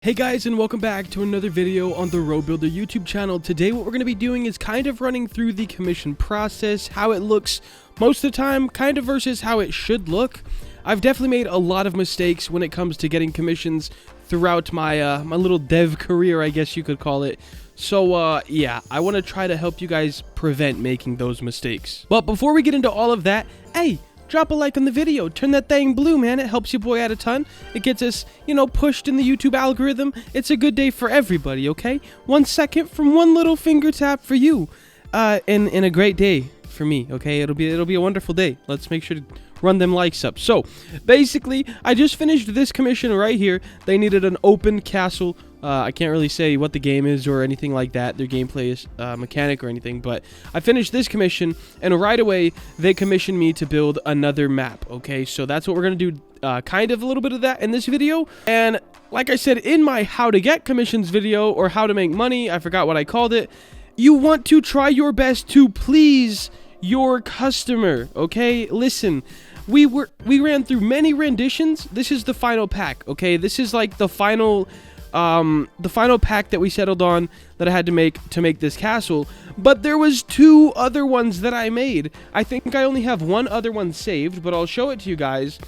Hey guys, and welcome back to another video on the Robuilder YouTube channel. Today what we're going to be doing is kind of running through the commission process, how it looks most of the time, kind of versus how it should look. I've definitely made a lot of mistakes when it comes to getting commissions throughout my my little dev career, I guess you could call it. So yeah, I want to try to help you guys prevent making those mistakes. But before we get into all of that, hey, drop a like on the video. Turn that thing blue, man. It helps your boy out a ton. It gets us, pushed in the YouTube algorithm. It's a good day for everybody, okay? 1 second from one little finger tap for you. And a great day for me, okay? It'll be a wonderful day. Let's make sure to run them likes up. So, basically, I just finished this commission right here. They needed an open castle. I can't really say what the game is or anything like that, their gameplay is mechanic or anything, but I finished this commission, and right away, they commissioned me to build another map, okay? So that's what we're going to do, kind of a little bit of that in this video, and like I said in my how to get commissions video, or how to make money, I forgot what I called it, you want to try your best to please your customer, okay? Listen, we ran through many renditions. This is the final pack, okay? This is like the final pack that we settled on that I had to make this castle, but there was 2 other ones that I made. I think I only have 1 other one saved, but I'll show it to you guys.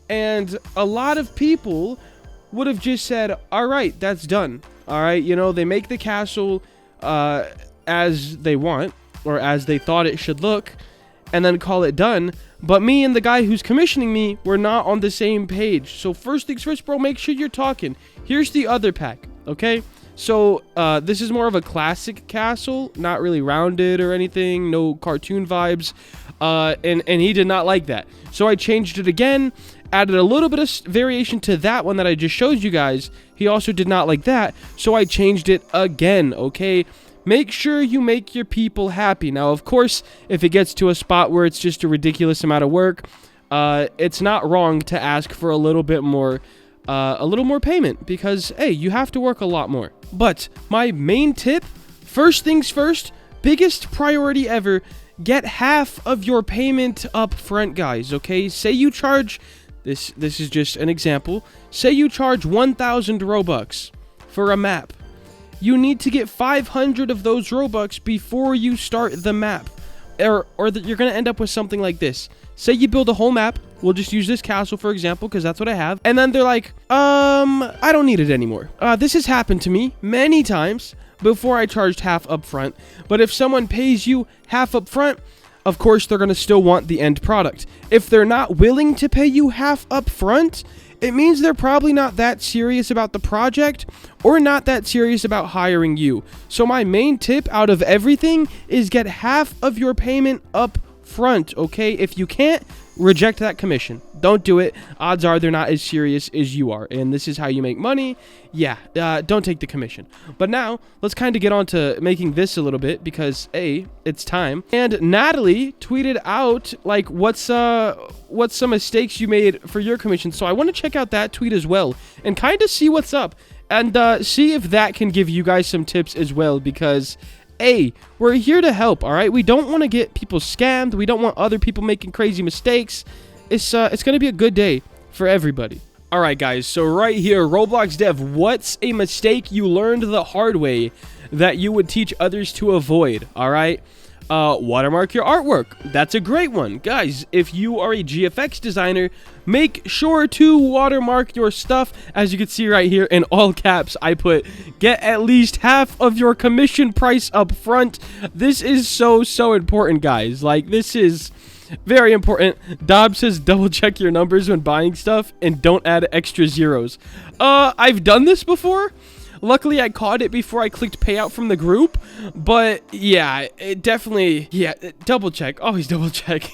And a lot of people would have just said, all right, that's done. All right, they make the castle as they want, or as they thought it should look, and then call it done. But me and the guy who's commissioning me were not on the same page. So first things first, bro, make sure you're talking. Here's the other pack, okay? So this is more of a classic castle, not really rounded or anything, no cartoon vibes, and he did not like that. So I changed it again, added a little bit of variation to that one that I just showed you guys. He also did not like that, so I changed it again, okay? Make sure you make your people happy. Now, of course, if it gets to a spot where it's just a ridiculous amount of work, it's not wrong to ask for a little bit more, payment, because, hey, you have to work a lot more. But my main tip, first things first, biggest priority ever, get half of your payment up front, guys, okay? Say you charge, this is just an example, say you charge 1,000 Robux for a map. You need to get 500 of those Robux before you start the map. Or that you're going to end up with something like this. Say you build a whole map. We'll just use this castle, for example, because that's what I have. And then they're like, I don't need it anymore. This has happened to me many times before I charged half up front. But if someone pays you half up front, of course, they're going to still want the end product. If they're not willing to pay you half up front, it means they're probably not that serious about the project or not that serious about hiring you. So my main tip out of everything is get half of your payment up front, okay? If you can't, reject that commission. Don't do it. Odds are they're not as serious as you are, and this is how you make money. Yeah, don't take the commission. But now, let's kind of get on to making this a little bit, because A, it's time. And Natalie tweeted out, like, what's some mistakes you made for your commission. So I want to check out that tweet as well, and kind of see what's up, and see if that can give you guys some tips as well, because hey, we're here to help, all right? We don't want to get people scammed. We don't want other people making crazy mistakes. It's going to be a good day for everybody. All right, guys, so right here, Roblox Dev, what's a mistake you learned the hard way that you would teach others to avoid, all right? Watermark your artwork. That's a great one. Guys, if you are a GFX designer, make sure to watermark your stuff. As you can see right here in all caps, I put get at least half of your commission price up front. This is so important, guys. Like, this is very important. Dob says double check your numbers when buying stuff and don't add extra zeros. I've done this before. Luckily, I caught it before I clicked payout from the group, but yeah, it definitely, yeah, double check, always double check.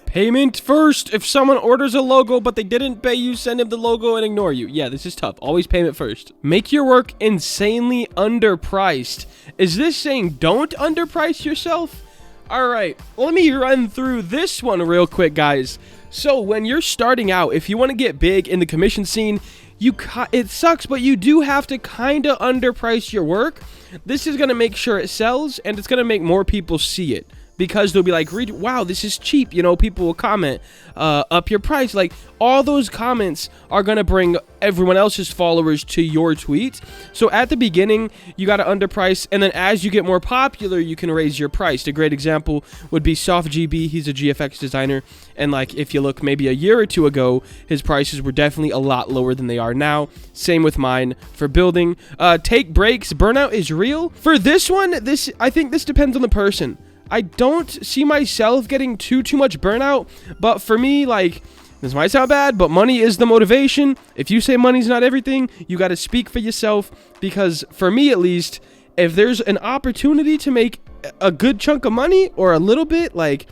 Payment first. If someone orders a logo, but they didn't pay you, send them the logo and ignore you. Yeah, this is tough. Always payment first. Make your work insanely underpriced. Is this saying don't underprice yourself? All right, let me run through this one real quick, guys. So when you're starting out, if you want to get big in the commission scene, it sucks, but you do have to kind of underprice your work. This is going to make sure it sells, and it's going to make more people see it. because they'll be like, wow, this is cheap. You know, people will comment, up your price. Like, all those comments are going to bring everyone else's followers to your tweet. So at the beginning, you got to underprice. And then as you get more popular, you can raise your price. A great example would be SoftGB. He's a GFX designer. And like, if you look maybe a year or two ago, his prices were definitely a lot lower than they are now. Same with mine for building. Take breaks. Burnout is real. For this one, I think this depends on the person. I don't see myself getting too much burnout, but for me, like, this might sound bad, but money is the motivation. If you say money's not everything, you got to speak for yourself, because for me at least, if there's an opportunity to make a good chunk of money or a little bit, like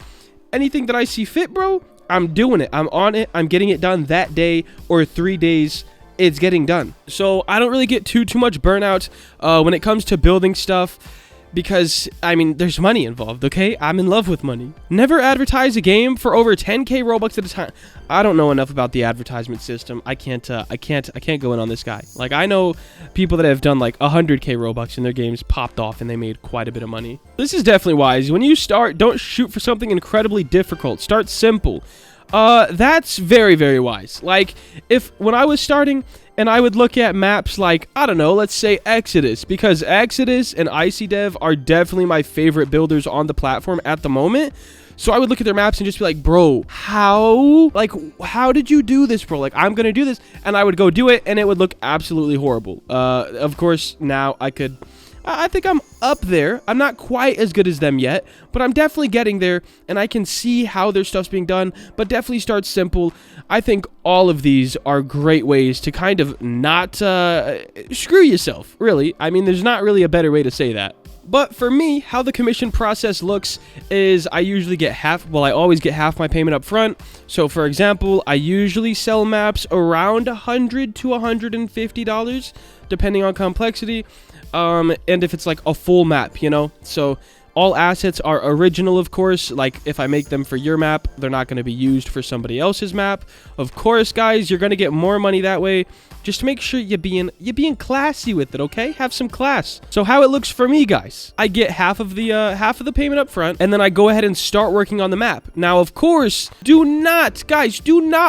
anything that I see fit, bro, I'm doing it. I'm on it. I'm getting it done that day or 3 days. It's getting done. So I don't really get too much burnout when it comes to building stuff, because, I mean, there's money involved, okay? I'm in love with money. Never advertise a game for over 10k Robux at a time. I don't know enough about the advertisement system. I can't go in on this guy. Like, I know people that have done like 100k Robux and their games popped off and they made quite a bit of money. This is definitely wise. When you start, don't shoot for something incredibly difficult. Start simple. That's very wise. Like, when I was starting and I would look at maps like, I don't know, let's say Exodus, because Exodus and Icy Dev are definitely my favorite builders on the platform at the moment. So I would look at their maps and just be like, bro, how did you do this, bro? Like, I'm gonna do this, and I would go do it, and it would look absolutely horrible. Of course, now I think I'm up there. I'm not quite as good as them yet, but I'm definitely getting there, and I can see how their stuff's being done, but definitely start simple. I think all of these are great ways to kind of not screw yourself, really. I mean, there's not really a better way to say that. But for me, how the commission process looks is I usually get I always get half my payment up front. So for example, I usually sell maps around $100 to $150, depending on complexity. And if it's like a full map, you know, so all assets are original, of course. Like, if I make them for your map, they're not going to be used for somebody else's map. Of course, guys, you're going to get more money that way. Just make sure you're being classy with it, okay? Have some class. So how it looks for me, guys, I get half of the payment up front, and then I go ahead and start working on the map. Now, of course, do not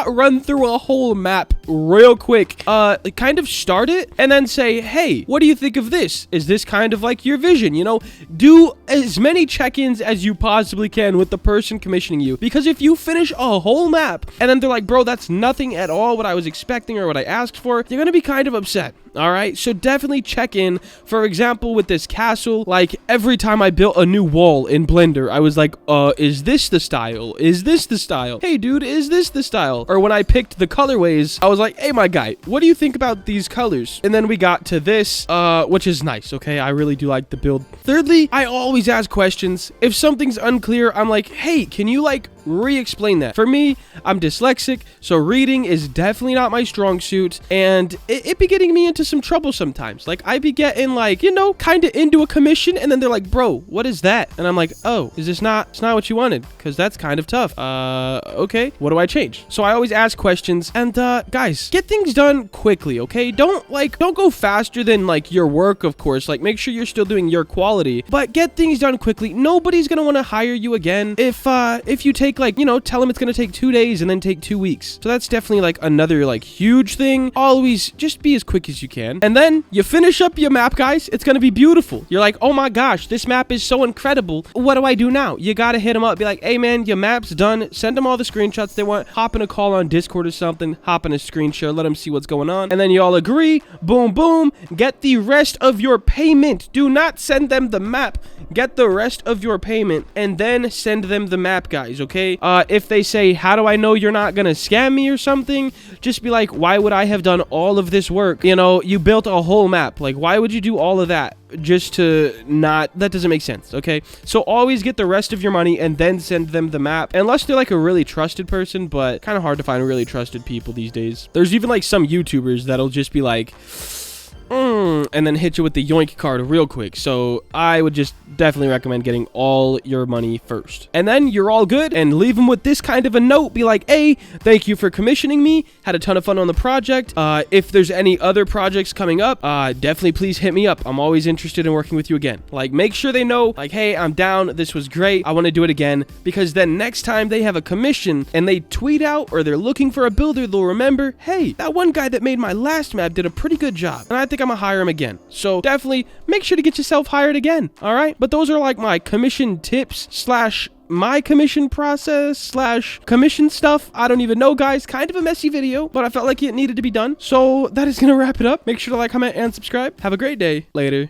run through a whole map real quick. Kind of start it and then say, hey, what do you think of this? Is this kind of like your vision? You know, do as many check-ins as you possibly can with the person commissioning you, because if you finish a whole map and then they're like, bro, that's nothing at all what I was expecting or what I asked for, you're gonna be kind of upset. All right, so definitely check in. For example, with this castle, like every time I built a new wall in Blender, I was like, is this the style? Is this the style? Hey, dude, is this the style? Or when I picked the colorways, I was like, hey, my guy, what do you think about these colors? And then we got to this, which is nice, okay? I really do like the build. Thirdly, I always ask questions. If something's unclear, I'm like, hey, can you like re-explain that? For me, I'm dyslexic, so reading is definitely not my strong suit, and it be getting me into some trouble sometimes. Like, I be getting like, you know, kind of into a commission, and then they're like, bro, what is that? And I'm like, oh, is this not, it's not what you wanted? Because that's kind of tough. Okay, what do I change? So I always ask questions, and guys, get things done quickly, okay? Don't go faster than like your work, of course. Like, make sure you're still doing your quality, but get things done quickly. Nobody's gonna want to hire you again if you take like, you know, tell them it's gonna take 2 days and then take 2 weeks. So that's definitely like another like huge thing. Always just be as quick as you can. And then you finish up your map, guys. It's gonna be beautiful. You're like, oh my gosh, this map is so incredible. What do I do now? You gotta hit them up. Be like, hey man, your map's done. Send them all the screenshots they want. Hop in a call on Discord or something. Hop in a screen share. Let them see what's going on. And then you all agree. Boom, boom. Get the rest of your payment. Do not send them the map. Get the rest of your payment and then send them the map, guys, okay? If they say, how do I know you're not gonna scam me or something? Just be like, why would I have done all of this work? You know, you built a whole map. Like, why would you do all of that just to not, that doesn't make sense, okay? So always get the rest of your money and then send them the map, unless they're like a really trusted person, but kind of hard to find really trusted people these days. There's even like some YouTubers that'll just be like, and then hit you with the yoink card real quick. So I would just definitely recommend getting all your money first. And then you're all good, and leave them with this kind of a note. Be like, hey, thank you for commissioning me. Had a ton of fun on the project. If there's any other projects coming up, definitely please hit me up. I'm always interested in working with you again. Like, make sure they know, like, hey, I'm down. This was great. I want to do it again. Because then next time they have a commission and they tweet out or they're looking for a builder, they'll remember, hey, that one guy that made my last map did a pretty good job, and I think I'm gonna hire him again. So definitely make sure to get yourself hired again. All right. But those are like my commission tips slash my commission process slash commission stuff. I don't even know, guys. Kind of a messy video, but I felt like it needed to be done. So that is going to wrap it up. Make sure to like, comment, and subscribe. Have a great day. Later.